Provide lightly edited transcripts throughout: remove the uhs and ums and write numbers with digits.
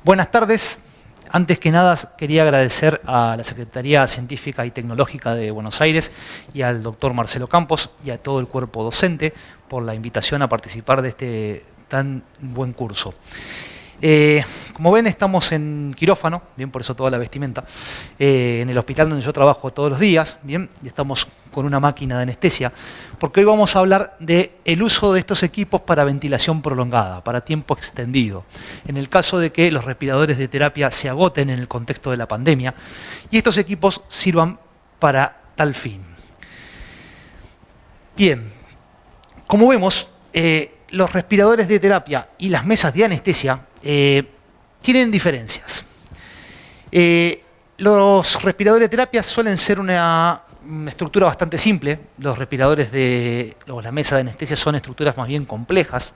Buenas tardes. Antes que nada, quería agradecer a la Secretaría Científica y Tecnológica de Buenos Aires y al doctor Marcelo Campos y a todo el cuerpo docente por la invitación a participar de este tan buen curso. Como ven, estamos en quirófano, bien, por eso toda la vestimenta, en el hospital donde yo trabajo todos los días, bien, y estamos con una máquina de anestesia, porque hoy vamos a hablar del uso de estos equipos para ventilación prolongada, para tiempo extendido, en el caso de que los respiradores de terapia se agoten en el contexto de la pandemia, y estos equipos sirvan para tal fin. Bien, como vemos, los respiradores de terapia y las mesas de anestesia tienen diferencias. Los respiradores de terapia suelen ser una estructura bastante simple. Los respiradores o la mesa de anestesia son estructuras más bien complejas.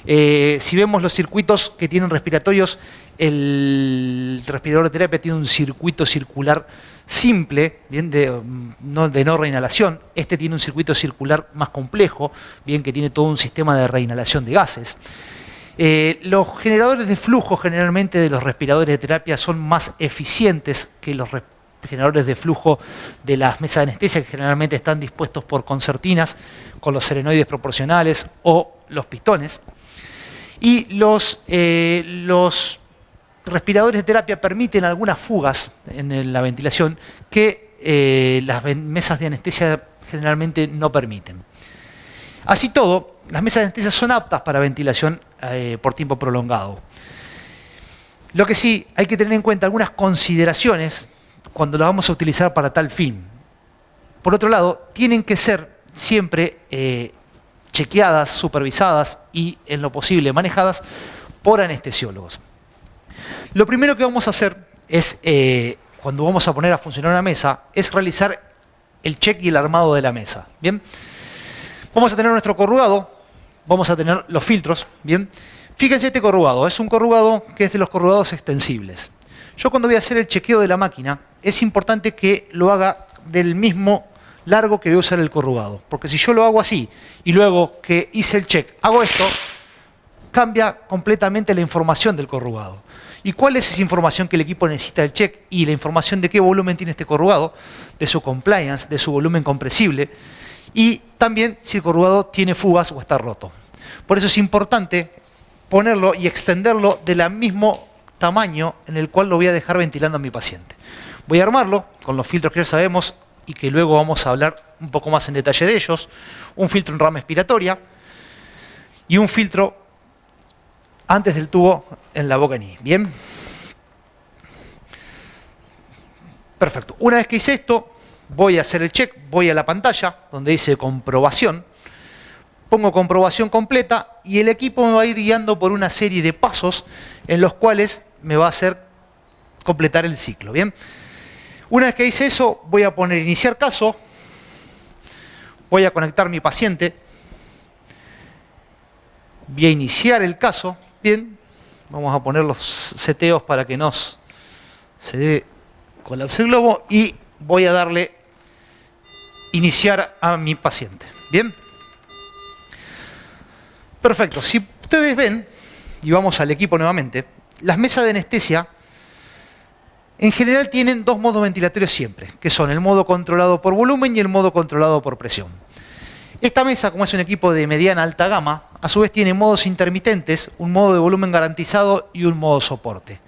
Si vemos los circuitos que tienen respiratorios, el respirador de terapia tiene un circuito circular simple, bien, de no reinhalación. Este tiene un circuito circular más complejo, bien, que tiene todo un sistema de reinhalación de gases. Los generadores de flujo generalmente de los respiradores de terapia son más eficientes que los generadores de flujo de las mesas de anestesia, que generalmente están dispuestos por concertinas con los serenoides proporcionales o los pistones. Y los respiradores de terapia permiten algunas fugas en la ventilación que las mesas de anestesia generalmente no permiten. Así todo, las mesas de anestesia son aptas para ventilación por tiempo prolongado. Lo que sí, hay que tener en cuenta algunas consideraciones cuando las vamos a utilizar para tal fin. Por otro lado, tienen que ser siempre chequeadas, supervisadas y, en lo posible, manejadas por anestesiólogos. Lo primero que vamos a hacer es, cuando vamos a poner a funcionar una mesa, es realizar el check y el armado de la mesa. ¿Bien? Vamos a tener nuestro corrugado, vamos a tener los filtros. ¿Bien? Fíjense este corrugado, es un corrugado que es de los corrugados extensibles. Yo cuando voy a hacer el chequeo de la máquina, es importante que lo haga del mismo largo que voy a usar el corrugado. Porque si yo lo hago así y luego que hice el check hago esto, cambia completamente la información del corrugado. ¿Y cuál es esa información que el equipo necesita del check? Y la información de qué volumen tiene este corrugado, de su compliance, de su volumen compresible, y también si el corrugado tiene fugas o está roto. Por eso es importante ponerlo y extenderlo del mismo tamaño en el cual lo voy a dejar ventilando a mi paciente. Voy a armarlo con los filtros que ya sabemos y que luego vamos a hablar un poco más en detalle de ellos. Un filtro en rama expiratoria y un filtro antes del tubo en la boca ni. ¿Bien? Perfecto. Una vez que hice esto, voy a hacer el check, voy a la pantalla donde dice comprobación, pongo comprobación completa y el equipo me va a ir guiando por una serie de pasos en los cuales me va a hacer completar el ciclo. ¿Bien? Una vez que hice eso, voy a poner iniciar caso, voy a conectar mi paciente, voy a iniciar el caso. Bien, vamos a poner los seteos para que nos se dé colapse el globo y voy a darle iniciar a mi paciente. Bien, perfecto. Si ustedes ven, y vamos al equipo nuevamente, las mesas de anestesia en general tienen dos modos ventilatorios siempre, que son el modo controlado por volumen y el modo controlado por presión. Esta mesa, como es un equipo de mediana alta gama, a su vez tiene modos intermitentes, un modo de volumen garantizado y un modo soporte.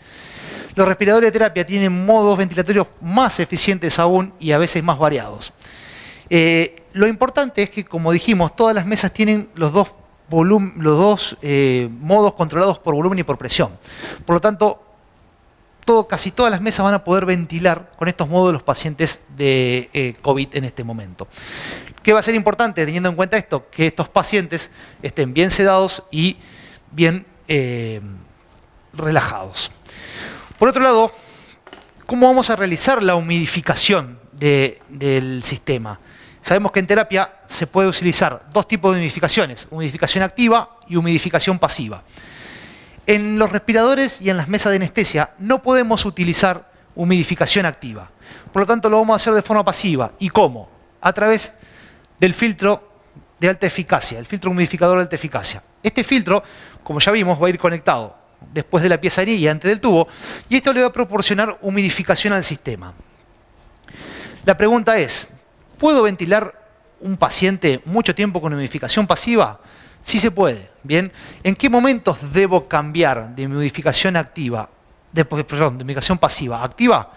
Los respiradores de terapia tienen modos ventilatorios más eficientes aún y a veces más variados. Lo importante es que, como dijimos, todas las mesas tienen los dos modos controlados por volumen y por presión. Por lo tanto, casi todas las mesas van a poder ventilar con estos modos los pacientes de COVID en este momento. ¿Qué va a ser importante teniendo en cuenta esto? Que estos pacientes estén bien sedados y bien relajados. Por otro lado, ¿cómo vamos a realizar la humidificación del sistema? Sabemos que en terapia se puede utilizar dos tipos de humidificaciones, humidificación activa y humidificación pasiva. En los respiradores y en las mesas de anestesia no podemos utilizar humidificación activa. Por lo tanto, lo vamos a hacer de forma pasiva. ¿Y cómo? A través del filtro de alta eficacia, el filtro humidificador de alta eficacia. Este filtro, como ya vimos, va a ir conectado después de la pieza y antes del tubo, y esto le va a proporcionar humidificación al sistema. La pregunta es, ¿puedo ventilar un paciente mucho tiempo con humidificación pasiva? Sí se puede. Bien, ¿en qué momentos debo cambiar de humidificación activa, de humidificación pasiva a activa?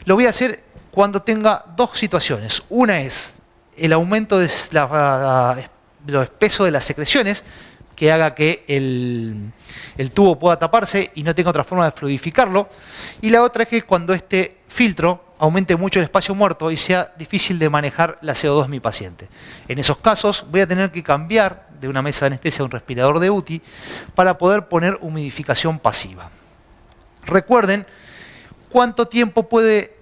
Lo voy a hacer cuando tenga dos situaciones. Una es el aumento de lo espeso de las secreciones, que haga que el tubo pueda taparse y no tenga otra forma de fluidificarlo. Y la otra es que cuando este filtro aumente mucho el espacio muerto y sea difícil de manejar la CO2 de mi paciente. En esos casos voy a tener que cambiar de una mesa de anestesia a un respirador de UTI para poder poner humidificación pasiva. Recuerden cuánto tiempo puede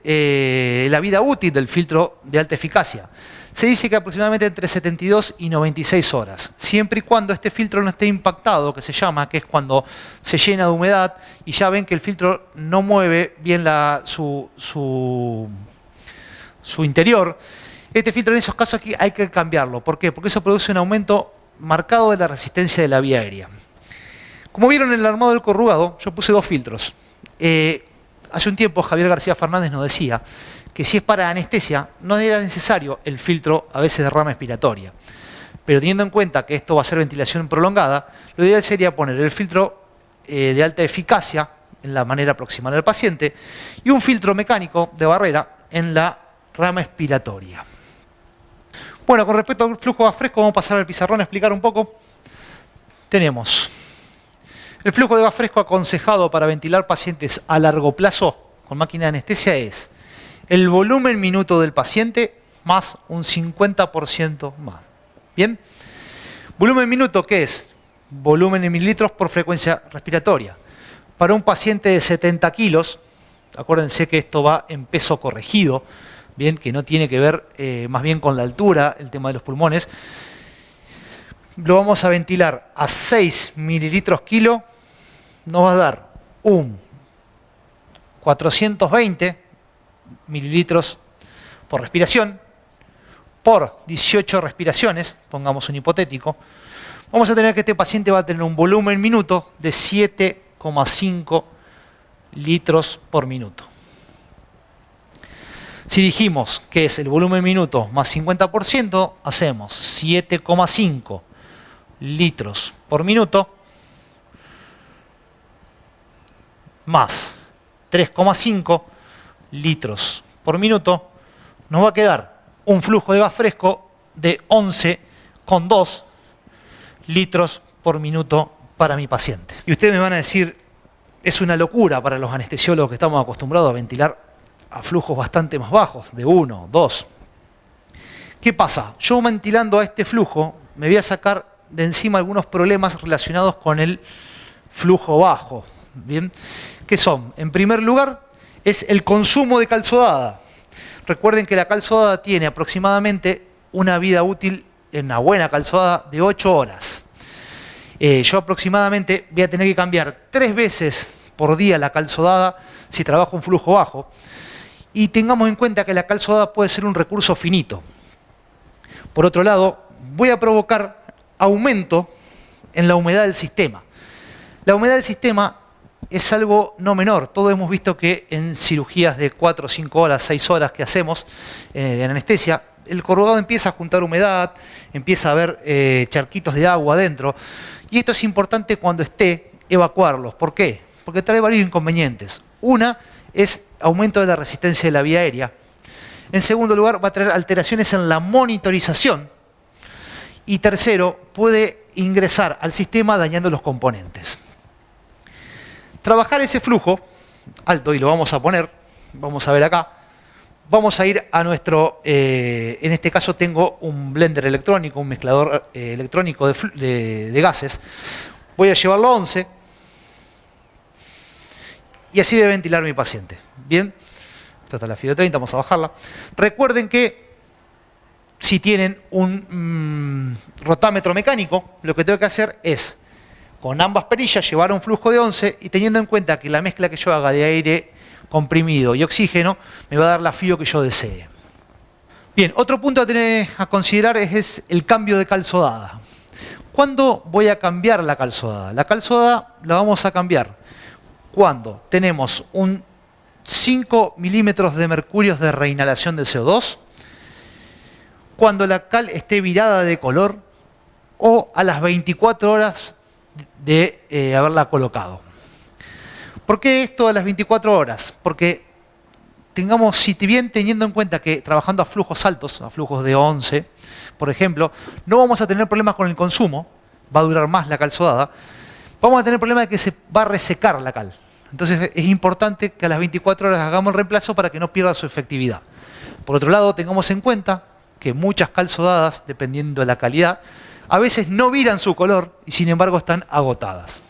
la vida útil del filtro de alta eficacia. Se dice que aproximadamente entre 72 y 96 horas, siempre y cuando este filtro no esté impactado, que se llama, que es cuando se llena de humedad y ya ven que el filtro no mueve bien su interior. Este filtro en esos casos aquí hay que cambiarlo. ¿Por qué? Porque eso produce un aumento marcado de la resistencia de la vía aérea. Como vieron en el armado del corrugado, yo puse dos filtros. Hace un tiempo Javier García Fernández nos decía que si es para anestesia, no era necesario el filtro a veces de rama expiratoria. Pero teniendo en cuenta que esto va a ser ventilación prolongada, lo ideal sería poner el filtro de alta eficacia en la manera proximal al paciente y un filtro mecánico de barrera en la rama expiratoria. Bueno, con respecto al flujo de gas fresco, vamos a pasar al pizarrón a explicar un poco. Tenemos el flujo de gas fresco aconsejado para ventilar pacientes a largo plazo con máquina de anestesia es el volumen minuto del paciente más un 50% más. ¿Bien? Volumen minuto, ¿qué es? Volumen en mililitros por frecuencia respiratoria. Para un paciente de 70 kilos, acuérdense que esto va en peso corregido, bien, que no tiene que ver más bien con la altura, el tema de los pulmones, lo vamos a ventilar a 6 mililitros kilo, nos va a dar un 420 mililitros por respiración, por 18 respiraciones, pongamos un hipotético, vamos a tener que este paciente va a tener un volumen minuto de 7,5 litros por minuto. Si dijimos que es el volumen minuto más 50%, hacemos 7,5 litros por minuto más 3,5 litros por minuto, nos va a quedar un flujo de gas fresco de 11,2 litros por minuto para mi paciente. Y ustedes me van a decir, es una locura para los anestesiólogos que estamos acostumbrados a ventilar a flujos bastante más bajos, de 1, 2. ¿Qué pasa? Yo ventilando a este flujo me voy a sacar de encima algunos problemas relacionados con el flujo bajo. ¿Bien? ¿Qué son? En primer lugar, es el consumo de calzodada. Recuerden que la calzodada tiene aproximadamente una vida útil en una buena calzodada de 8 horas. Yo aproximadamente voy a tener que cambiar 3 veces por día la calzodada si trabajo un flujo bajo. Y tengamos en cuenta que la calzodada puede ser un recurso finito. Por otro lado, voy a provocar aumento en la humedad del sistema. La humedad del sistema es algo no menor. Todos hemos visto que en cirugías de 4, 5 horas, 6 horas que hacemos en anestesia, el corrugado empieza a juntar humedad, empieza a haber charquitos de agua adentro. Y esto es importante cuando esté evacuarlos. ¿Por qué? Porque trae varios inconvenientes. Una es aumento de la resistencia de la vía aérea. En segundo lugar, va a traer alteraciones en la monitorización. Y tercero, puede ingresar al sistema dañando los componentes. Trabajar ese flujo alto, y lo vamos a poner, vamos a ver acá, vamos a ir a nuestro, en este caso tengo un blender electrónico, un mezclador electrónico de gases. Voy a llevarlo a 11 y así voy a ventilar a mi paciente. Bien, esta está la FIDO 30, vamos a bajarla. Recuerden que si tienen un rotámetro mecánico, lo que tengo que hacer es, con ambas perillas, llevar un flujo de 11 y teniendo en cuenta que la mezcla que yo haga de aire comprimido y oxígeno me va a dar la FIO que yo desee. Bien, otro punto a considerar es el cambio de calzodada. ¿Cuándo voy a cambiar la calzodada? La calzodada la vamos a cambiar cuando tenemos un 5 milímetros de mercurio de reinhalación de CO2, cuando la cal esté virada de color o a las 24 horas de haberla colocado. ¿Por qué esto a las 24 horas? Porque si bien teniendo en cuenta que trabajando a flujos altos, a flujos de 11, por ejemplo, no vamos a tener problemas con el consumo, va a durar más la calzodada, vamos a tener problemas de que se va a resecar la cal. Entonces es importante que a las 24 horas hagamos el reemplazo para que no pierda su efectividad. Por otro lado, tengamos en cuenta que muchas calzodadas, dependiendo de la calidad, a veces no viran su color y sin embargo están agotadas.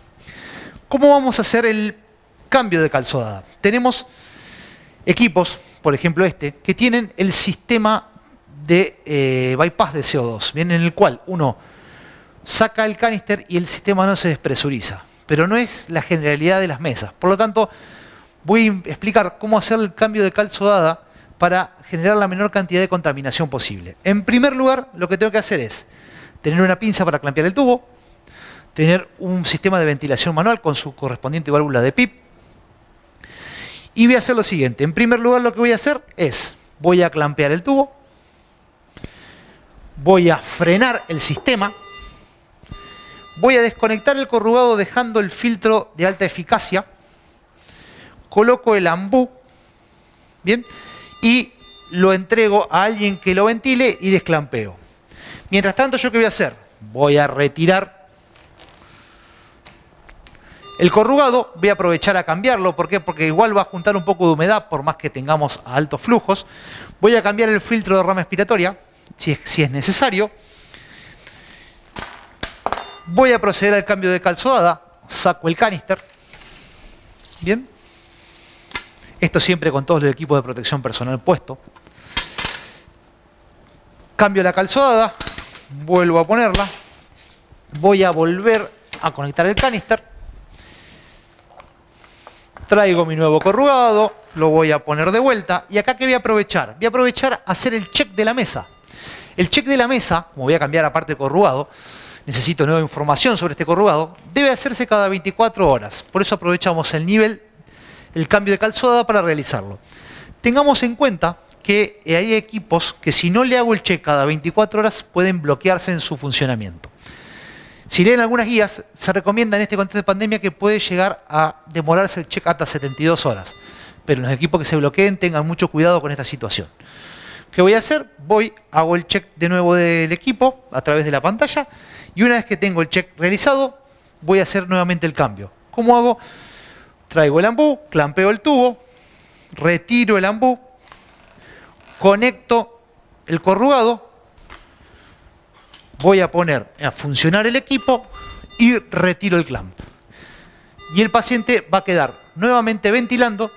¿Cómo vamos a hacer el cambio de calzodada? Tenemos equipos, por ejemplo que tienen el sistema de bypass de CO2, ¿bien? En el cual uno saca el canister y el sistema no se despresuriza. Pero no es la generalidad de las mesas. Por lo tanto, voy a explicar cómo hacer el cambio de calzodada para generar la menor cantidad de contaminación posible. En primer lugar, lo que tengo que hacer es tener una pinza para clampear el tubo, tener un sistema de ventilación manual con su correspondiente válvula de PIP. Y voy a hacer lo siguiente. En primer lugar, lo que voy a hacer es, voy a clampear el tubo, voy a frenar el sistema, voy a desconectar el corrugado dejando el filtro de alta eficacia, coloco el ambú, ¿bien? Y lo entrego a alguien que lo ventile y desclampeo. Mientras tanto, ¿yo qué voy a hacer? Voy a retirar el corrugado, voy a aprovechar a cambiarlo. ¿Por qué? Porque igual va a juntar un poco de humedad, por más que tengamos altos flujos. Voy a cambiar el filtro de rama expiratoria, si es necesario. Voy a proceder al cambio de calzodada, saco el canister. Bien. Esto siempre con todos los equipos de protección personal puesto. Cambio la calzodada, vuelvo a ponerla. Voy a volver a conectar el canister. Traigo mi nuevo corrugado, lo voy a poner de vuelta. ¿Y acá qué voy a aprovechar? Voy a aprovechar a hacer el check de la mesa. El check de la mesa, como voy a cambiar aparte de corrugado, necesito nueva información sobre este corrugado, debe hacerse cada 24 horas. Por eso aprovechamos el cambio de calzodada para realizarlo. Tengamos en cuenta que hay equipos que si no le hago el check cada 24 horas pueden bloquearse en su funcionamiento. Si leen algunas guías, se recomienda en este contexto de pandemia que puede llegar a demorarse el check hasta 72 horas. Pero los equipos que se bloqueen tengan mucho cuidado con esta situación. ¿Qué voy a hacer? Hago el check de nuevo del equipo a través de la pantalla y una vez que tengo el check realizado, voy a hacer nuevamente el cambio. ¿Cómo hago? Traigo el ambú, clampeo el tubo, retiro el ambú, conecto el corrugado, voy a poner a funcionar el equipo y retiro el clamp. Y el paciente va a quedar nuevamente ventilando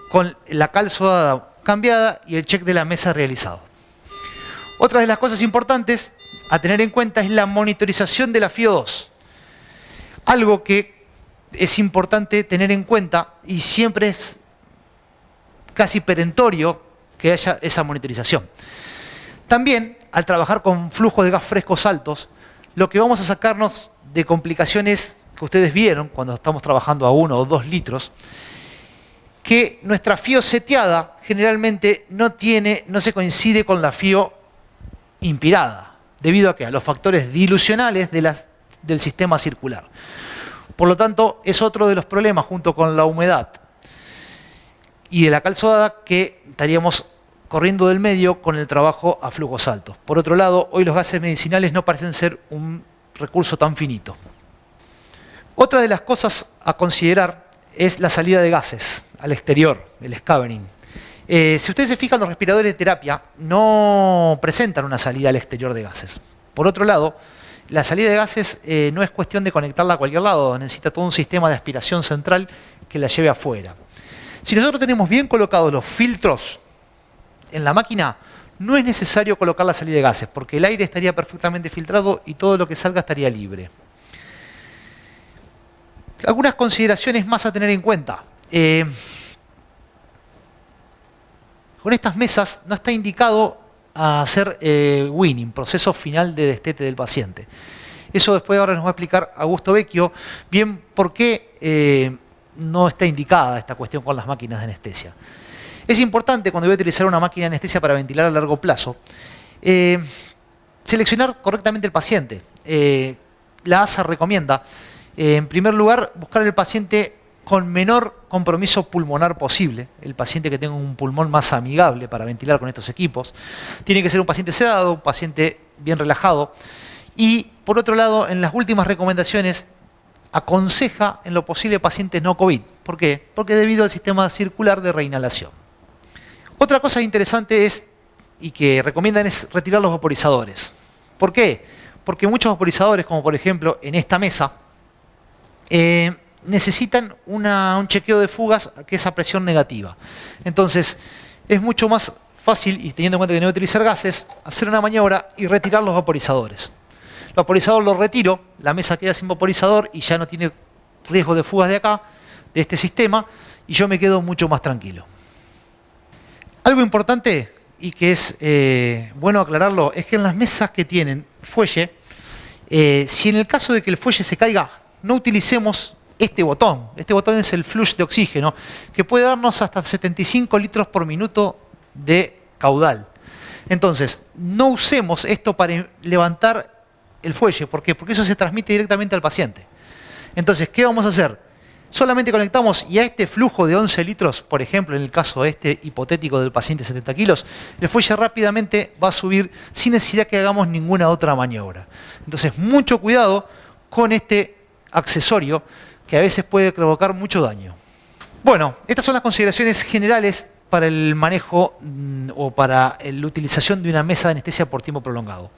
con la calzodada cambiada y el check de la mesa realizado. Otra de las cosas importantes a tener en cuenta es la monitorización de la FIO2. Algo que es importante tener en cuenta y siempre es casi perentorio que haya esa monitorización. También, al trabajar con flujos de gas frescos altos, lo que vamos a sacarnos de complicaciones que ustedes vieron cuando estamos trabajando a 1 o 2 litros, que nuestra FIO seteada generalmente no se coincide con la FIO inspirada, debido a los factores dilucionales del sistema circular. Por lo tanto, es otro de los problemas junto con la humedad y de la calzodada que estaríamos corriendo del medio con el trabajo a flujos altos. Por otro lado, hoy los gases medicinales no parecen ser un recurso tan finito. Otra de las cosas a considerar es la salida de gases al exterior, el scavening. Si ustedes se fijan, los respiradores de terapia no presentan una salida al exterior de gases. Por otro lado, la salida de gases no es cuestión de conectarla a cualquier lado, necesita todo un sistema de aspiración central que la lleve afuera. Si nosotros tenemos bien colocados los filtros en la máquina, no es necesario colocar la salida de gases, porque el aire estaría perfectamente filtrado y todo lo que salga estaría libre. Algunas consideraciones más a tener en cuenta. Con estas mesas no está indicado hacer weaning, proceso final de destete del paciente. Eso después ahora nos va a explicar Augusto Vecchio bien por qué no está indicada esta cuestión con las máquinas de anestesia. Es importante cuando voy a utilizar una máquina de anestesia para ventilar a largo plazo, seleccionar correctamente el paciente. La ASA recomienda, en primer lugar, buscar el paciente con menor compromiso pulmonar posible, el paciente que tenga un pulmón más amigable para ventilar con estos equipos. Tiene que ser un paciente sedado, un paciente bien relajado. Y, por otro lado, en las últimas recomendaciones, aconseja en lo posible pacientes no COVID. ¿Por qué? Porque debido al sistema circular de reinhalación. Otra cosa interesante es, y que recomiendan, es retirar los vaporizadores. ¿Por qué? Porque muchos vaporizadores, como por ejemplo en esta mesa, necesitan un chequeo de fugas que es a presión negativa. Entonces, es mucho más fácil, y teniendo en cuenta que no voy a utilizar gases, hacer una maniobra y retirar los vaporizadores. El vaporizador lo retiro, la mesa queda sin vaporizador y ya no tiene riesgo de fugas de acá, de este sistema, y yo me quedo mucho más tranquilo. Algo importante, y que es bueno aclararlo, es que en las mesas que tienen fuelle, si en el caso de que el fuelle se caiga, no utilicemos este botón. Este botón es el flush de oxígeno, que puede darnos hasta 75 litros por minuto de caudal. Entonces, no usemos esto para levantar el fuelle. ¿Por qué? Porque eso se transmite directamente al paciente. Entonces, ¿qué vamos a hacer? Solamente conectamos y a este flujo de 11 litros, por ejemplo, en el caso de este hipotético del paciente de 70 kilos, el fuelle rápidamente va a subir sin necesidad que hagamos ninguna otra maniobra. Entonces, mucho cuidado con este accesorio que a veces puede provocar mucho daño. Bueno, estas son las consideraciones generales para el manejo o para la utilización de una mesa de anestesia por tiempo prolongado.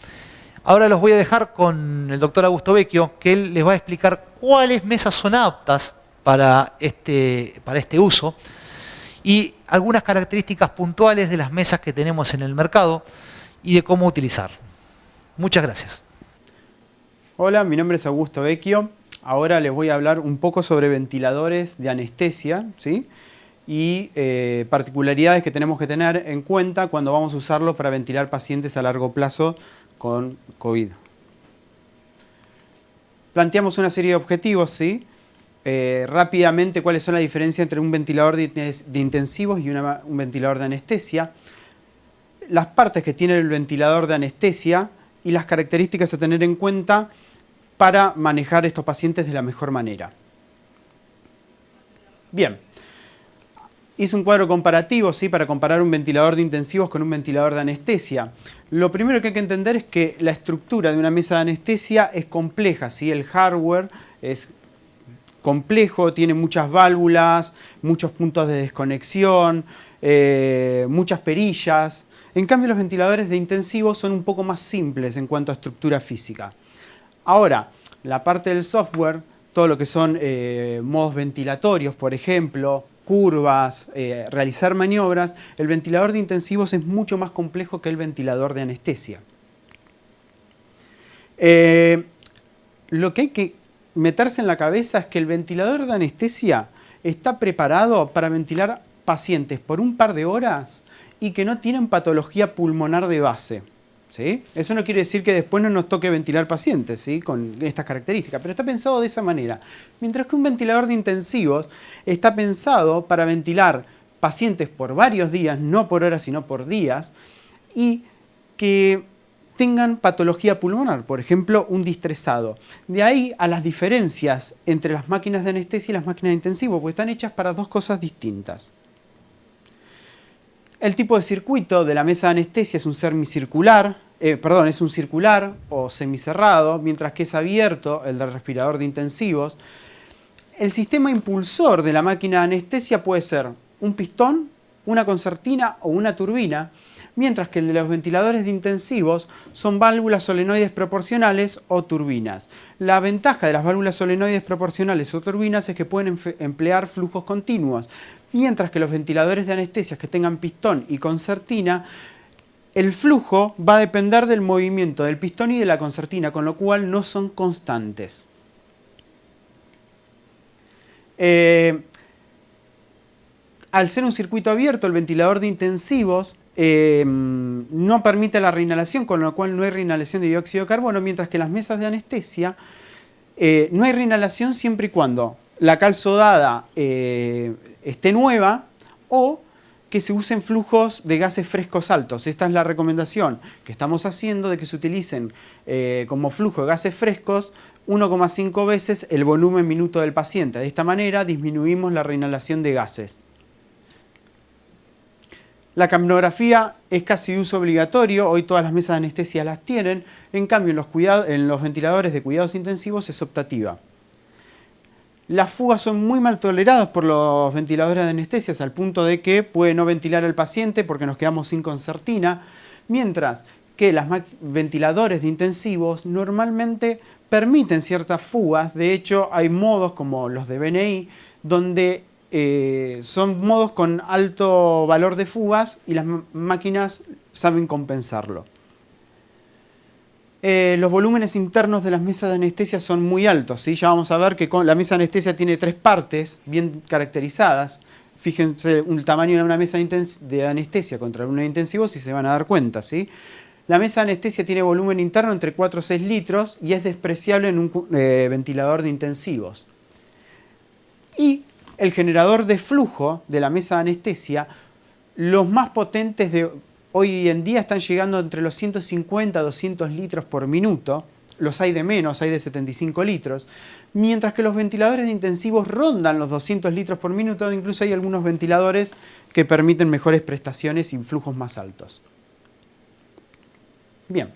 Ahora los voy a dejar con el doctor Augusto Vecchio, que él les va a explicar cuáles mesas son aptas para este uso y algunas características puntuales de las mesas que tenemos en el mercado y de cómo utilizar. Muchas gracias. Hola, mi nombre es Augusto Vecchio. Ahora les voy a hablar un poco sobre ventiladores de anestesia, ¿sí? Y particularidades que tenemos que tener en cuenta cuando vamos a usarlos para ventilar pacientes a largo plazo con COVID. Planteamos una serie de objetivos, ¿sí? Rápidamente, ¿cuáles son las diferencias entre un ventilador de intensivos y un ventilador de anestesia? Las partes que tiene el ventilador de anestesia y las características a tener en cuenta para manejar estos pacientes de la mejor manera. Bien, hice un cuadro comparativo, ¿sí? Para comparar un ventilador de intensivos con un ventilador de anestesia. Lo primero que hay que entender es que la estructura de una mesa de anestesia es compleja, ¿sí? El hardware es complejo, tiene muchas válvulas, muchos puntos de desconexión, muchas perillas. En cambio, los ventiladores de intensivos son un poco más simples en cuanto a estructura física. Ahora, la parte del software, todo lo que son modos ventilatorios, por ejemplo, curvas, realizar maniobras, el ventilador de intensivos es mucho más complejo que el ventilador de anestesia. Lo que hay que meterse en la cabeza es que el ventilador de anestesia está preparado para ventilar pacientes por un par de horas y que no tienen patología pulmonar de base. ¿Sí? Eso no quiere decir que después no nos toque ventilar pacientes, ¿sí? Con estas características, pero está pensado de esa manera. Mientras que un ventilador de intensivos está pensado para ventilar pacientes por varios días, no por horas sino por días, y que tengan patología pulmonar, por ejemplo, un distresado. De ahí a las diferencias entre las máquinas de anestesia y las máquinas de intensivos, porque están hechas para dos cosas distintas. El tipo de circuito de la mesa de anestesia es un semicircular, es un circular o semicerrado, mientras que es abierto el del respirador de intensivos. El sistema impulsor de la máquina de anestesia puede ser un pistón, una concertina o una turbina, mientras que el de los ventiladores de intensivos son válvulas solenoides proporcionales o turbinas. La ventaja de las válvulas solenoides proporcionales o turbinas es que pueden emplear flujos continuos, mientras que los ventiladores de anestesia que tengan pistón y concertina, el flujo va a depender del movimiento del pistón y de la concertina, con lo cual no son constantes. Al ser un circuito abierto, el ventilador de intensivos no permite la reinhalación, con lo cual no hay reinhalación de dióxido de carbono, mientras que en las mesas de anestesia no hay reinhalación siempre y cuando la cal sodada esté nueva o que se usen flujos de gases frescos altos. Esta es la recomendación que estamos haciendo de que se utilicen como flujo de gases frescos 1,5 veces el volumen minuto del paciente. De esta manera disminuimos la reinhalación de gases. La capnografía es casi de uso obligatorio, hoy todas las mesas de anestesia las tienen, en cambio en los ventiladores de cuidados intensivos es optativa. Las fugas son muy mal toleradas por los ventiladores de anestesias al punto de que puede no ventilar al paciente porque nos quedamos sin concertina, mientras que los ventiladores de intensivos normalmente permiten ciertas fugas. De hecho, hay modos como los de BNI donde son modos con alto valor de fugas y las máquinas saben compensarlo. Los volúmenes internos de las mesas de anestesia son muy altos, ¿sí? Ya vamos a ver que la mesa de anestesia tiene 3 partes bien caracterizadas. Fíjense el tamaño de una mesa de anestesia contra una de intensivos y se van a dar cuenta, ¿sí? La mesa de anestesia tiene volumen interno entre 4 o 6 litros y es despreciable en un ventilador de intensivos. Y el generador de flujo de la mesa de anestesia, los más potentes de hoy en día están llegando entre los 150 a 200 litros por minuto. Los hay de menos, hay de 75 litros. Mientras que los ventiladores de intensivos rondan los 200 litros por minuto. Incluso hay algunos ventiladores que permiten mejores prestaciones y flujos más altos. Bien.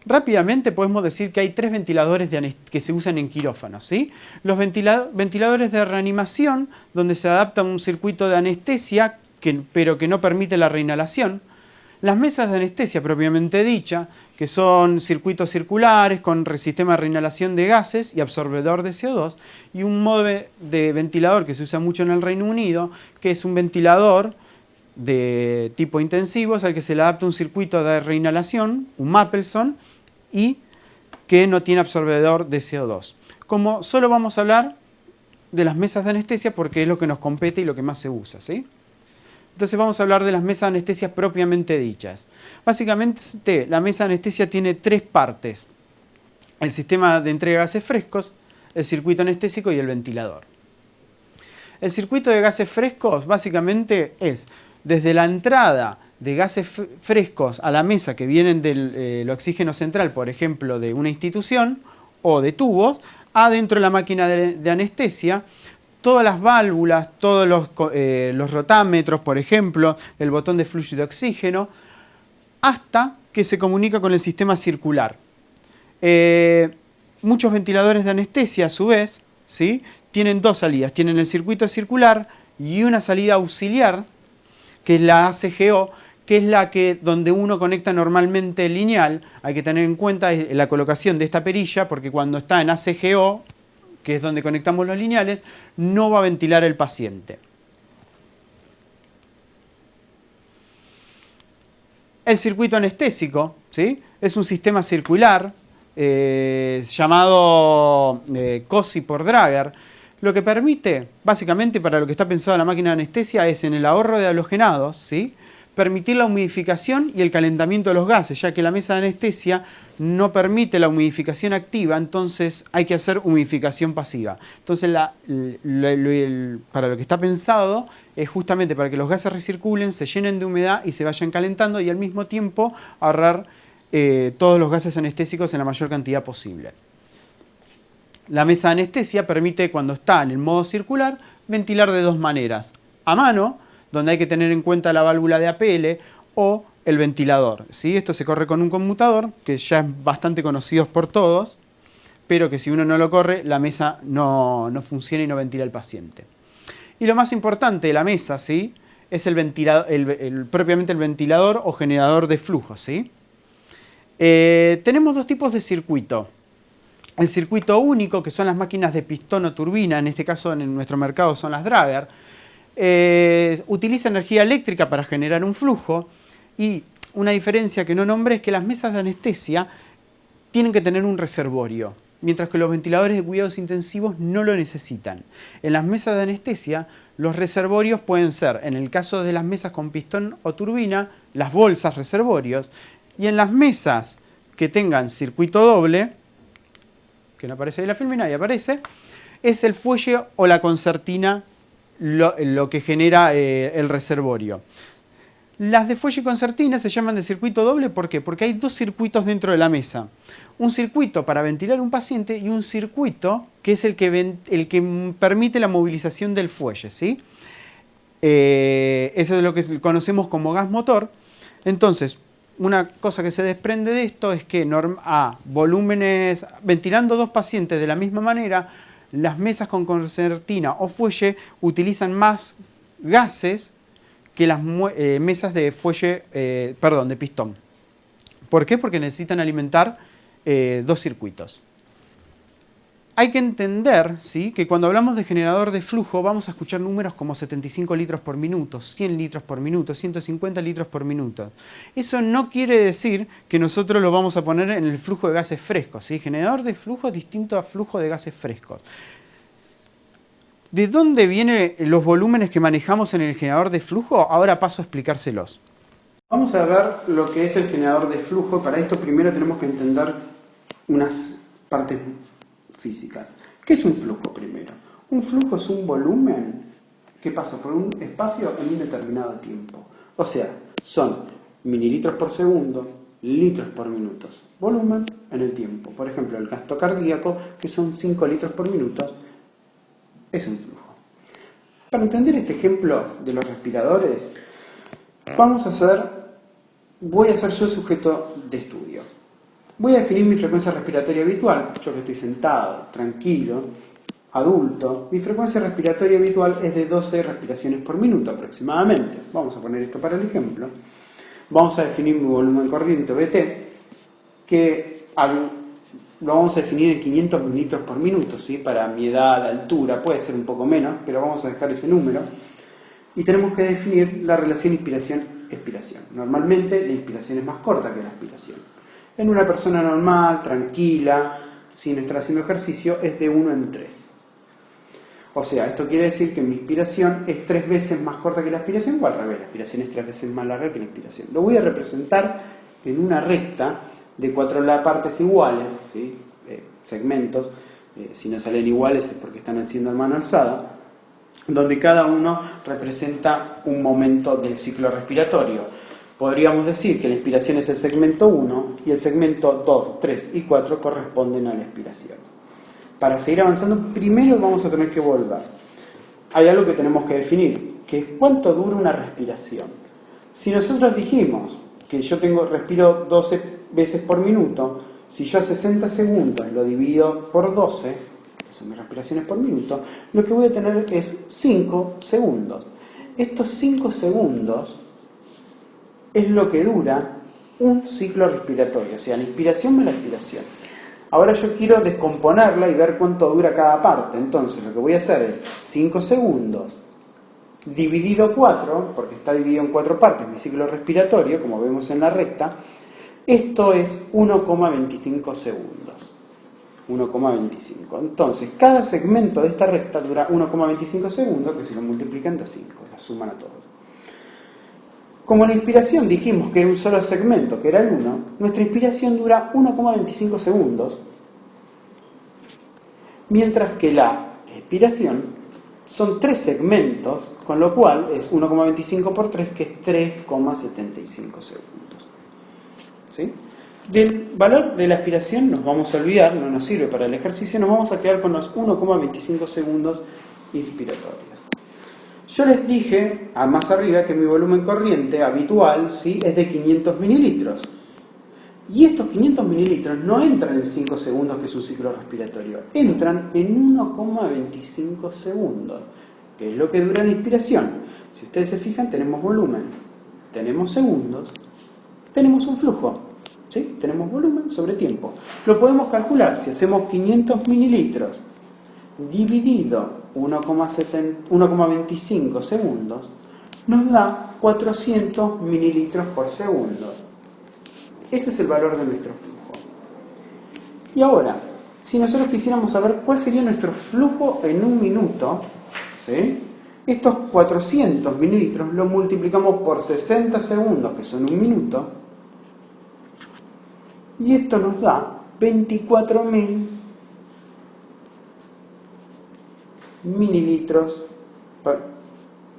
Rápidamente podemos decir que hay 3 ventiladores que se usan en quirófanos, ¿sí? Los ventiladores de reanimación, donde se adapta un circuito de anestesia, pero que no permite la reinhalación. Las mesas de anestesia propiamente dicha, que son circuitos circulares con sistema de reinhalación de gases y absorbedor de CO2, y un modo de ventilador que se usa mucho en el Reino Unido, que es un ventilador de tipo intensivo, al que se le adapta un circuito de reinhalación, un Mapleson, y que no tiene absorbedor de CO2. Como solo vamos a hablar de las mesas de anestesia porque es lo que nos compete y lo que más se usa, ¿sí? Entonces vamos a hablar de las mesas de anestesia propiamente dichas. Básicamente la mesa de anestesia tiene 3 partes: el sistema de entrega de gases frescos, el circuito anestésico y el ventilador. El circuito de gases frescos básicamente es desde la entrada de gases frescos a la mesa que vienen del oxígeno central, por ejemplo, de una institución o de tubos, adentro de la máquina de anestesia, todas las válvulas, todos los rotámetros, por ejemplo, el botón de flujo de oxígeno, hasta que se comunica con el sistema circular. Muchos ventiladores de anestesia, a su vez, ¿sí?, tienen 2 salidas. Tienen el circuito circular y una salida auxiliar, que es la ACGO, que es donde uno conecta normalmente lineal. Hay que tener en cuenta la colocación de esta perilla, porque cuando está en ACGO, que es donde conectamos los lineales, no va a ventilar el paciente. El circuito anestésico, ¿sí?, es un sistema circular llamado COSI por Drager. Lo que permite, básicamente para lo que está pensado la máquina de anestesia, es en el ahorro de halogenados, ¿sí?, permitir la humidificación y el calentamiento de los gases, ya que la mesa de anestesia no permite la humidificación activa, entonces hay que hacer humidificación pasiva. Entonces para lo que está pensado es justamente para que los gases recirculen, se llenen de humedad y se vayan calentando, y al mismo tiempo ahorrar todos los gases anestésicos en la mayor cantidad posible. La mesa de anestesia permite, cuando está en el modo circular, ventilar de 2 maneras: a mano, donde hay que tener en cuenta la válvula de APL, o el ventilador, ¿sí? Esto se corre con un conmutador, que ya es bastante conocido por todos, pero que si uno no lo corre, la mesa no funciona y no ventila al paciente. Y lo más importante de la mesa, ¿sí?, es propiamente el ventilador o generador de flujo, ¿sí? Tenemos 2 tipos de circuito. El circuito único, que son las máquinas de pistón o turbina, en este caso en nuestro mercado son las Drager, utiliza energía eléctrica para generar un flujo, y una diferencia que no nombré es que las mesas de anestesia tienen que tener un reservorio, mientras que los ventiladores de cuidados intensivos no lo necesitan. En las mesas de anestesia Los reservorios pueden ser, en el caso de las mesas con pistón o turbina, las bolsas reservorios, y en las mesas que tengan circuito doble, que no aparece ahí la filmina, ahí aparece, es el fuelle o la concertina lo que genera el reservorio. Las de fuelle y concertina se llaman de circuito doble, ¿por qué? Porque hay dos circuitos dentro de la mesa. Un circuito para ventilar un paciente y un circuito que es el que permite la movilización del fuelle, ¿sí? Eso es lo que conocemos como gas motor. Entonces, una cosa que se desprende de esto es que volúmenes, ventilando dos pacientes de la misma manera, las mesas con concertina o fuelle utilizan más gases que las mesas de fuelle, de pistón. ¿Por qué? Porque necesitan alimentar dos circuitos. Hay que entender, ¿sí?, que cuando hablamos de generador de flujo vamos a escuchar números como 75 litros por minuto, 100 litros por minuto, 150 litros por minuto. Eso no quiere decir que nosotros lo vamos a poner en el flujo de gases frescos, ¿sí? Generador de flujo es distinto a flujo de gases frescos. ¿De dónde vienen los volúmenes que manejamos en el generador de flujo? Ahora paso a explicárselos. Vamos a ver lo que es el generador de flujo. Para esto primero tenemos que entender unas partes físicas. ¿Qué es un flujo primero? Un flujo es un volumen que pasa por un espacio en un determinado tiempo. O sea, son mililitros por segundo, litros por minuto. Volumen en el tiempo. Por ejemplo, el gasto cardíaco, que son 5 litros por minuto, es un flujo. Para entender este ejemplo de los respiradores, voy a ser yo el sujeto de estudio. Voy a definir mi frecuencia respiratoria habitual, yo que estoy sentado, tranquilo, adulto. Mi frecuencia respiratoria habitual es de 12 respiraciones por minuto aproximadamente. Vamos a poner esto para el ejemplo. Vamos a definir mi volumen corriente, VT, que lo vamos a definir en 500 mililitros por minuto, ¿sí? Para mi edad, altura, puede ser un poco menos, pero vamos a dejar ese número. Y tenemos que definir la relación inspiración-expiración. Normalmente la inspiración es más corta que la expiración. En una persona normal, tranquila, sin estar haciendo ejercicio, es de 1 en 3. O sea, esto quiere decir que mi inspiración es 3 veces más corta que la expiración, o al revés, la expiración es 3 veces más larga que la inspiración. Lo voy a representar en una recta de 4 partes iguales, ¿sí? Segmentos, si no salen iguales es porque están haciendo a mano alzada, donde cada uno representa un momento del ciclo respiratorio. Podríamos decir que la inspiración es el segmento 1 y el segmento 2, 3 y 4 corresponden a la expiración. Para seguir avanzando, primero vamos a tener que volver. Hay algo que tenemos que definir, que es cuánto dura una respiración. Si nosotros dijimos que yo respiro 12 veces por minuto, si yo a 60 segundos lo divido por 12, que son mis respiraciones por minuto, lo que voy a tener es 5 segundos. Estos 5 segundos es lo que dura un ciclo respiratorio, o sea, la inspiración más la expiración. Ahora yo quiero descomponerla y ver cuánto dura cada parte. Entonces lo que voy a hacer es 5 segundos dividido 4, porque está dividido en 4 partes mi ciclo respiratorio, como vemos en la recta. Esto es 1,25 segundos. 1,25. Entonces, cada segmento de esta recta dura 1,25 segundos, que se lo multiplican de 5, la suman a todos. Como la inspiración dijimos que era un solo segmento, que era el 1, nuestra inspiración dura 1,25 segundos, mientras que la expiración son 3 segmentos, con lo cual es 1,25 por 3, que es 3,75 segundos. ¿Sí? Del valor de la expiración nos vamos a olvidar, no nos sirve para el ejercicio, nos vamos a quedar con los 1,25 segundos inspiratorios. Yo les dije, más arriba, que mi volumen corriente habitual, ¿sí?, es de 500 mililitros. Y estos 500 mililitros no entran en 5 segundos, que es un ciclo respiratorio. Entran en 1,25 segundos, que es lo que dura la inspiración. Si ustedes se fijan, tenemos volumen, tenemos segundos, tenemos un flujo. ¿Sí? Tenemos volumen sobre tiempo. Lo podemos calcular. Si hacemos 500 mililitros dividido 1,25 segundos, nos da 400 mililitros por segundo. Ese es el valor de nuestro flujo. Y ahora, si nosotros quisiéramos saber cuál sería nuestro flujo en un minuto, ¿sí?, Estos 400 mililitros lo multiplicamos por 60 segundos, que son 1 minuto, y esto nos da 24.000 mililitros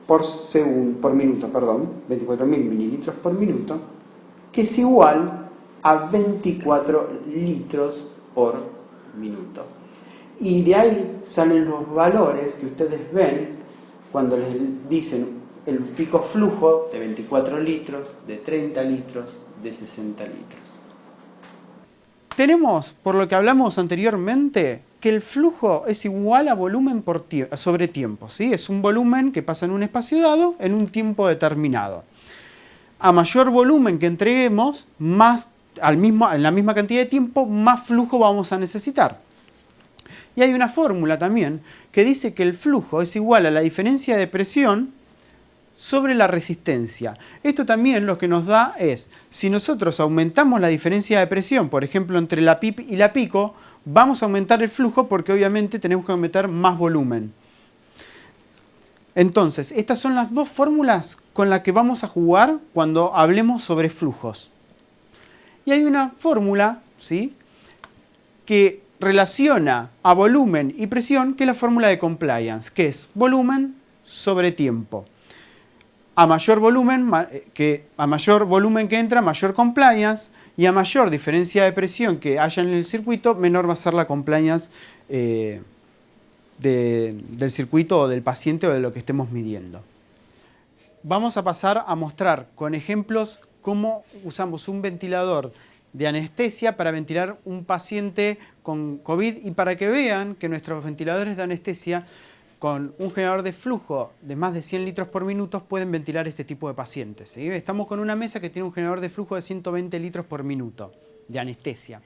por minuto, 24.000 mililitros por minuto, que es igual a 24 litros por minuto. Y de ahí salen los valores que ustedes ven cuando les dicen el pico flujo de 24 litros, de 30 litros, de 60 litros. Tenemos, por lo que hablamos anteriormente, que el flujo es igual a volumen sobre tiempo, ¿sí? Es un volumen que pasa en un espacio dado en un tiempo determinado. A mayor volumen que entreguemos, en la misma cantidad de tiempo, más flujo vamos a necesitar. Y hay una fórmula también que dice que el flujo es igual a la diferencia de presión sobre la resistencia. Esto también lo que nos da es, si nosotros aumentamos la diferencia de presión, por ejemplo, entre la PIP y la pico, vamos a aumentar el flujo porque obviamente tenemos que aumentar más volumen. Entonces, estas son las dos fórmulas con las que vamos a jugar cuando hablemos sobre flujos. Y hay una fórmula, ¿sí?, que relaciona a volumen y presión, que es la fórmula de compliance, que es volumen sobre tiempo. A mayor volumen que entra, mayor compliance, y a mayor diferencia de presión que haya en el circuito, menor va a ser la compliance del circuito o del paciente o de lo que estemos midiendo. Vamos a pasar a mostrar con ejemplos cómo usamos un ventilador de anestesia para ventilar un paciente con COVID y para que vean que nuestros ventiladores de anestesia con un generador de flujo de más de 100 litros por minuto pueden ventilar este tipo de pacientes, ¿sí? Estamos con una mesa que tiene un generador de flujo de 120 litros por minuto de anestesia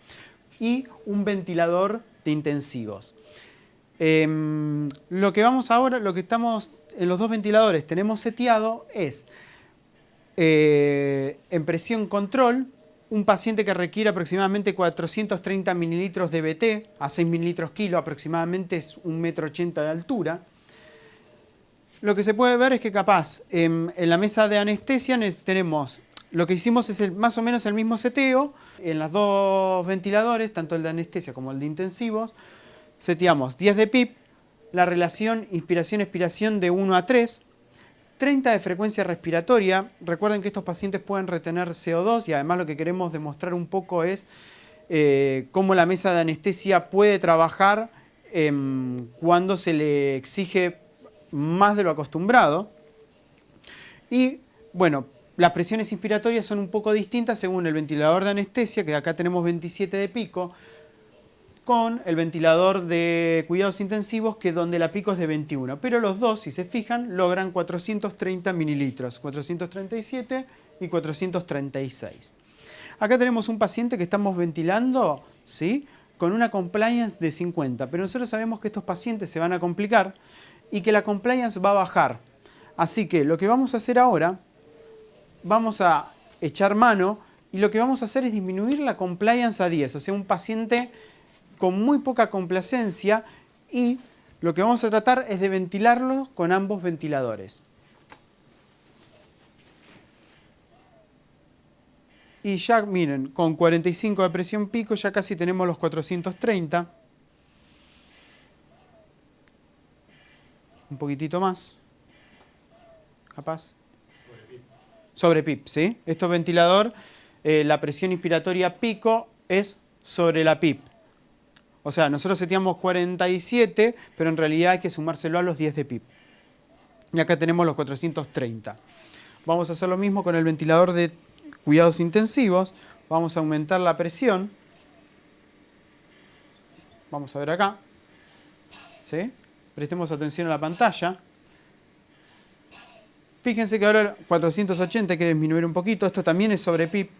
y un ventilador de intensivos. Lo que estamos en los dos ventiladores tenemos seteado es en presión control, un paciente que requiere aproximadamente 430 mililitros de BT, a 6 mililitros kilo, aproximadamente es 1,80 m de altura. Lo que se puede ver es que capaz en la mesa de anestesia tenemos, lo que hicimos es más o menos el mismo seteo. En los dos ventiladores, tanto el de anestesia como el de intensivos, seteamos 10 de PIP, la relación inspiración-expiración de 1 a 3, 30 de frecuencia respiratoria. Recuerden que estos pacientes pueden retener CO2 y además lo que queremos demostrar un poco es cómo la mesa de anestesia puede trabajar cuando se le exige más de lo acostumbrado. Y bueno, las presiones inspiratorias son un poco distintas según el ventilador de anestesia, que acá tenemos 27 de pico, con el ventilador de cuidados intensivos, que donde la pico es de 21. Pero los dos, si se fijan, logran 430 mililitros, 437 y 436. Acá tenemos un paciente que estamos ventilando, ¿sí?, con una compliance de 50, pero nosotros sabemos que estos pacientes se van a complicar y que la compliance va a bajar. Así que lo que vamos a hacer ahora, vamos a echar mano y lo que vamos a hacer es disminuir la compliance a 10, o sea, un paciente con muy poca complacencia, y lo que vamos a tratar es de ventilarlo con ambos ventiladores. Y ya miren, con 45 de presión pico ya casi tenemos los 430. Un poquitito más. Capaz. Sobre PIP, ¿sí? Esto ventilador, la presión inspiratoria pico es sobre la PIP. O sea, nosotros seteamos 47, pero en realidad hay que sumárselo a los 10 de PIP. Y acá tenemos los 430. Vamos a hacer lo mismo con el ventilador de cuidados intensivos. Vamos a aumentar la presión. Vamos a ver acá. ¿Sí? Prestemos atención a la pantalla. Fíjense que ahora 480 hay que disminuir un poquito. Esto también es sobre PIP.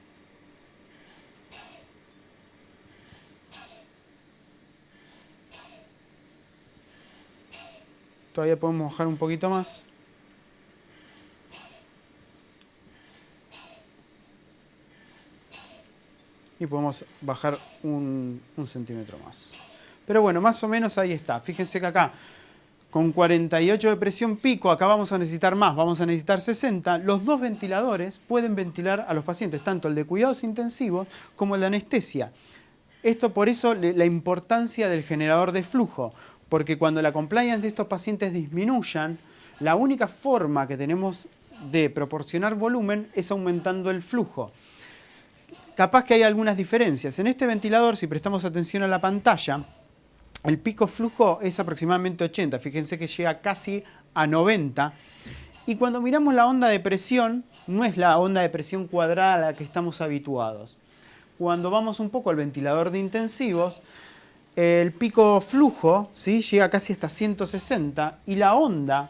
Todavía podemos bajar un poquito más. Y podemos bajar un centímetro más. Pero bueno, más o menos ahí está. Fíjense que acá con 48 de presión pico, acá vamos a necesitar más, vamos a necesitar 60, los dos ventiladores pueden ventilar a los pacientes, tanto el de cuidados intensivos como el de anestesia. Esto por eso la importancia del generador de flujo, porque cuando la compliance de estos pacientes disminuyan, la única forma que tenemos de proporcionar volumen es aumentando el flujo. Capaz que hay algunas diferencias. En este ventilador, si prestamos atención a la pantalla, el pico flujo es aproximadamente 80. Fíjense que llega casi a 90. Y cuando miramos la onda de presión, no es la onda de presión cuadrada a la que estamos habituados. Cuando vamos un poco al ventilador de intensivos, el pico flujo, ¿sí?, llega casi hasta 160 y la onda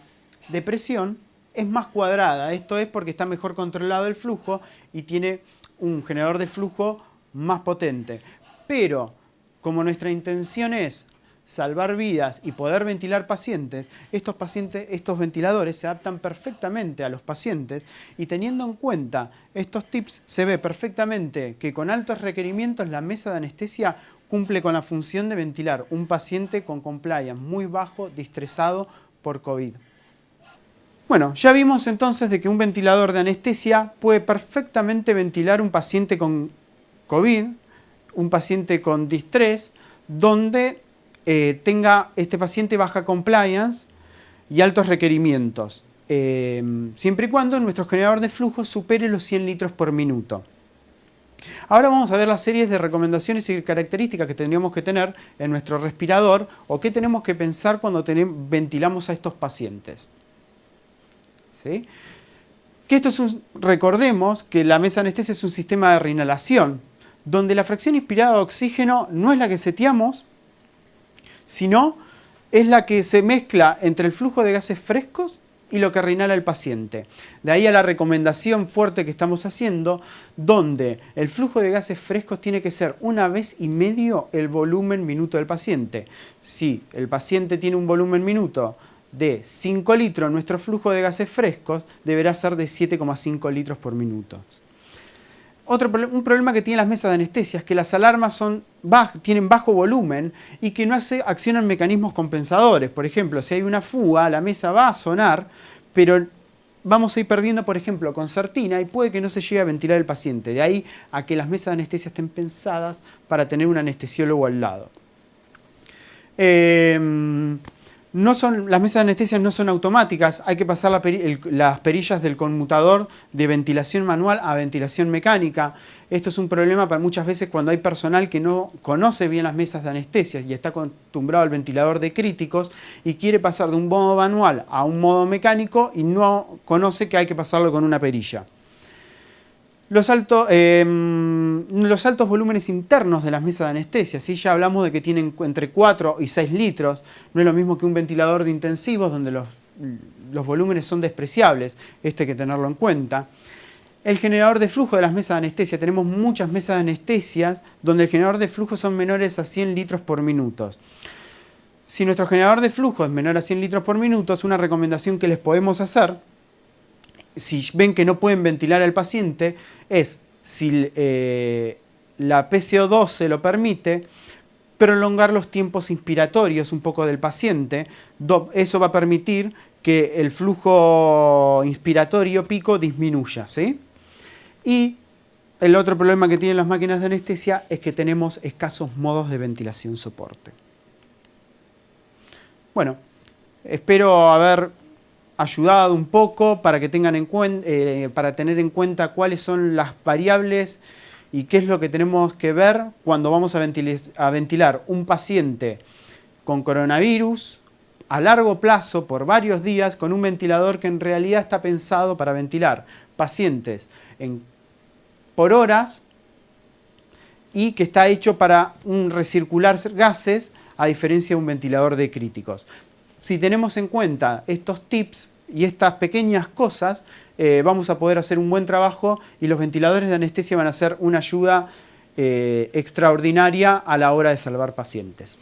de presión es más cuadrada. Esto es porque está mejor controlado el flujo y tiene un generador de flujo más potente. Pero como nuestra intención es salvar vidas y poder ventilar pacientes, estos ventiladores se adaptan perfectamente a los pacientes y teniendo en cuenta estos tips se ve perfectamente que con altos requerimientos la mesa de anestesia cumple con la función de ventilar un paciente con compliance muy bajo, distresado por COVID. Bueno, ya vimos entonces de que un ventilador de anestesia puede perfectamente ventilar un paciente con COVID, un paciente con distrés, donde tenga este paciente baja compliance y altos requerimientos, siempre y cuando nuestro generador de flujo supere los 100 litros por minuto. Ahora vamos a ver las series de recomendaciones y características que tendríamos que tener en nuestro respirador o qué tenemos que pensar cuando ventilamos a estos pacientes. ¿Sí? Que recordemos que la mesa de anestesia es un sistema de reinhalación, donde la fracción inspirada de oxígeno no es la que seteamos, sino es la que se mezcla entre el flujo de gases frescos y lo que reinhala el paciente. De ahí a la recomendación fuerte que estamos haciendo, donde el flujo de gases frescos tiene que ser 1,5 veces el volumen minuto del paciente. Si el paciente tiene un volumen minuto de 5 litros, nuestro flujo de gases frescos deberá ser de 7,5 litros por minuto. Un problema que tienen las mesas de anestesia es que las alarmas tienen bajo volumen y que no accionan mecanismos compensadores. Por ejemplo, si hay una fuga, la mesa va a sonar, pero vamos a ir perdiendo, por ejemplo, concertina y puede que no se llegue a ventilar el paciente. De ahí a que las mesas de anestesia estén pensadas para tener un anestesiólogo al lado. Las mesas de anestesia no son automáticas, hay que pasar las perillas del conmutador de ventilación manual a ventilación mecánica. Esto es un problema para muchas veces cuando hay personal que no conoce bien las mesas de anestesia y está acostumbrado al ventilador de críticos y quiere pasar de un modo manual a un modo mecánico y no conoce que hay que pasarlo con una perilla. Los altos volúmenes internos de las mesas de anestesia, ¿sí? Ya hablamos de que tienen entre 4 y 6 litros, no es lo mismo que un ventilador de intensivos donde los volúmenes son despreciables, hay que tenerlo en cuenta. El generador de flujo de las mesas de anestesia, tenemos muchas mesas de anestesia donde el generador de flujo son menores a 100 litros por minuto. Si nuestro generador de flujo es menor a 100 litros por minuto, una recomendación que les podemos hacer, si ven que no pueden ventilar al paciente, es, si la PCO2 se lo permite, prolongar los tiempos inspiratorios un poco del paciente. Eso va a permitir que el flujo inspiratorio pico disminuya, ¿sí? Y el otro problema que tienen las máquinas de anestesia es que tenemos escasos modos de ventilación soporte. Bueno, espero haber ayudado un poco para que tengan para tener en cuenta cuáles son las variables y qué es lo que tenemos que ver cuando vamos a ventilar un paciente con coronavirus a largo plazo por varios días con un ventilador que en realidad está pensado para ventilar pacientes por horas y que está hecho para recircular gases a diferencia de un ventilador de críticos. Si tenemos en cuenta estos tips y estas pequeñas cosas, vamos a poder hacer un buen trabajo y los ventiladores de anestesia van a ser una ayuda extraordinaria a la hora de salvar pacientes.